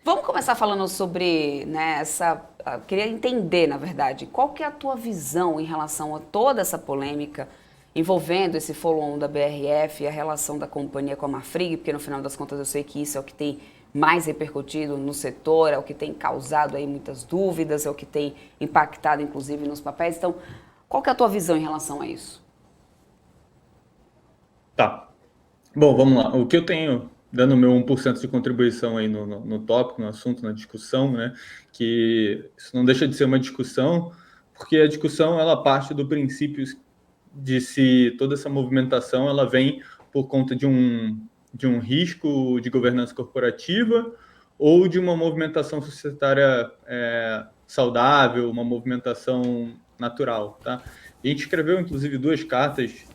Vamos começar falando sobre, né, queria entender, na verdade, qual que é a tua visão em relação a toda essa polêmica envolvendo esse follow-on da BRF e a relação da companhia com a Marfrig, porque no final das contas eu sei que isso é o que tem mais repercutido no setor, é o que tem causado aí muitas dúvidas, é o que tem impactado inclusive nos papéis. Então, qual que é a tua visão em relação a isso? Tá. Bom, vamos lá. O que eu tenho, dando o meu 1% de contribuição aí no tópico, no assunto, na discussão, né? Que isso não deixa de ser uma discussão, porque a discussão ela parte do princípio de se toda essa movimentação ela vem por conta de um risco de governança corporativa ou de uma movimentação societária saudável, uma movimentação natural, tá? A gente escreveu, inclusive, duas cartas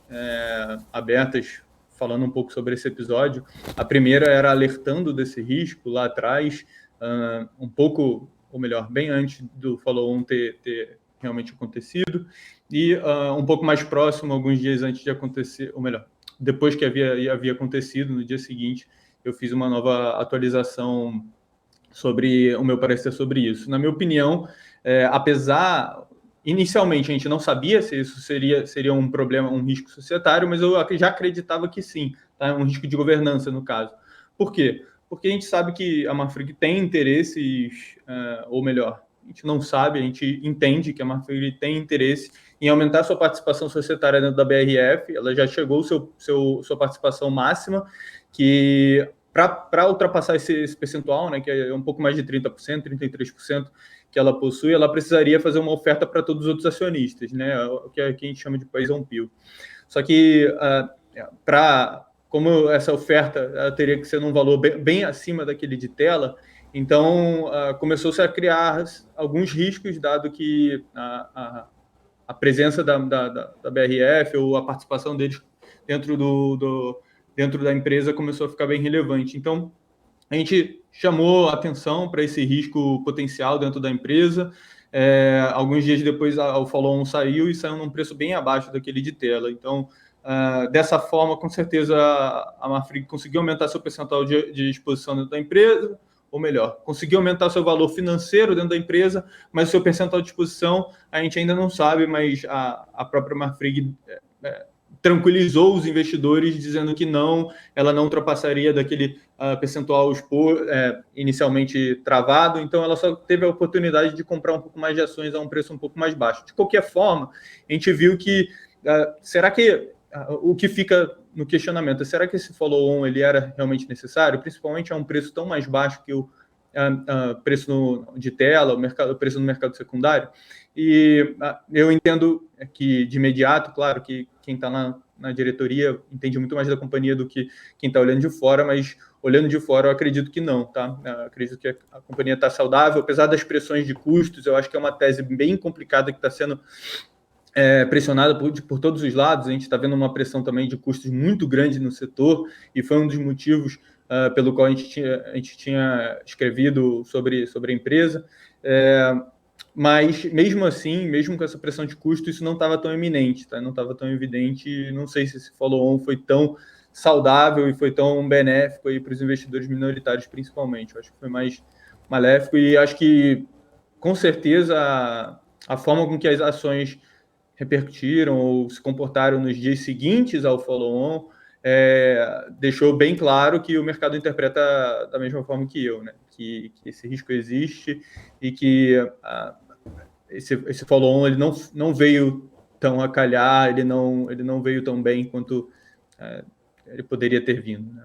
abertas falando um pouco sobre esse episódio. A primeira era alertando desse risco lá atrás, um pouco, ou melhor, bem antes do follow-on ter realmente acontecido, e um pouco mais próximo, alguns dias antes de acontecer, ou melhor, depois que havia acontecido, no dia seguinte, eu fiz uma nova atualização sobre o meu parecer sobre isso. Na minha opinião, apesar inicialmente a gente não sabia se isso seria um problema, um risco societário, mas eu já acreditava que sim, tá? Um risco de governança no caso. Por quê? Porque a gente sabe que a Marfrig tem interesses, ou melhor, a gente não sabe, a gente entende que a Marfrig tem interesse em aumentar sua participação societária dentro da BRF, ela já chegou sua participação máxima, que para ultrapassar esse percentual, né, que é um pouco mais de 30%, 33% que ela possui, ela precisaria fazer uma oferta para todos os outros acionistas, né, o que a gente chama de poison pill. Só que, como essa oferta teria que ser num valor bem acima daquele de tela, então começou-se a criar alguns riscos, dado que a presença da BRF ou a participação deles dentro dentro da empresa começou a ficar bem relevante. Então, a gente chamou atenção para esse risco potencial dentro da empresa. Alguns dias depois, o follow-on saiu e saiu num preço bem abaixo daquele de tela. Então, dessa forma, com certeza, a Marfrig conseguiu aumentar seu percentual de exposição dentro da empresa, ou melhor, conseguiu aumentar seu valor financeiro dentro da empresa, mas o seu percentual de exposição a gente ainda não sabe, mas a própria Marfrig tranquilizou os investidores dizendo que não, ela não ultrapassaria daquele percentual inicialmente travado, então ela só teve a oportunidade de comprar um pouco mais de ações a um preço um pouco mais baixo. De qualquer forma, a gente viu que será que o que fica no questionamento, será que esse follow-on ele era realmente necessário, principalmente a um preço tão mais baixo que o preço de tela, o preço no mercado secundário? E eu entendo que, de imediato, claro, que quem está na diretoria entende muito mais da companhia do que quem está olhando de fora, mas olhando de fora eu acredito que não, tá? Eu acredito que a companhia está saudável, apesar das pressões de custos, eu acho que é uma tese bem complicada que está sendo pressionada por todos os lados. A gente está vendo uma pressão também de custos muito grande no setor, e foi um dos motivos pelo qual a gente tinha escrevido sobre a empresa. Mas, mesmo assim, mesmo com essa pressão de custo, isso não estava tão eminente, tá? Não estava tão evidente. Não sei se esse follow-on foi tão saudável e foi tão benéfico para os investidores minoritários, principalmente. Eu acho que foi mais maléfico, e acho que, com certeza, a forma com que as ações repercutiram ou se comportaram nos dias seguintes ao follow-on deixou bem claro que o mercado interpreta da mesma forma que eu, né? Que esse risco existe e que esse follow-on ele não veio tão a calhar, ele não veio tão bem quanto ele poderia ter vindo, né?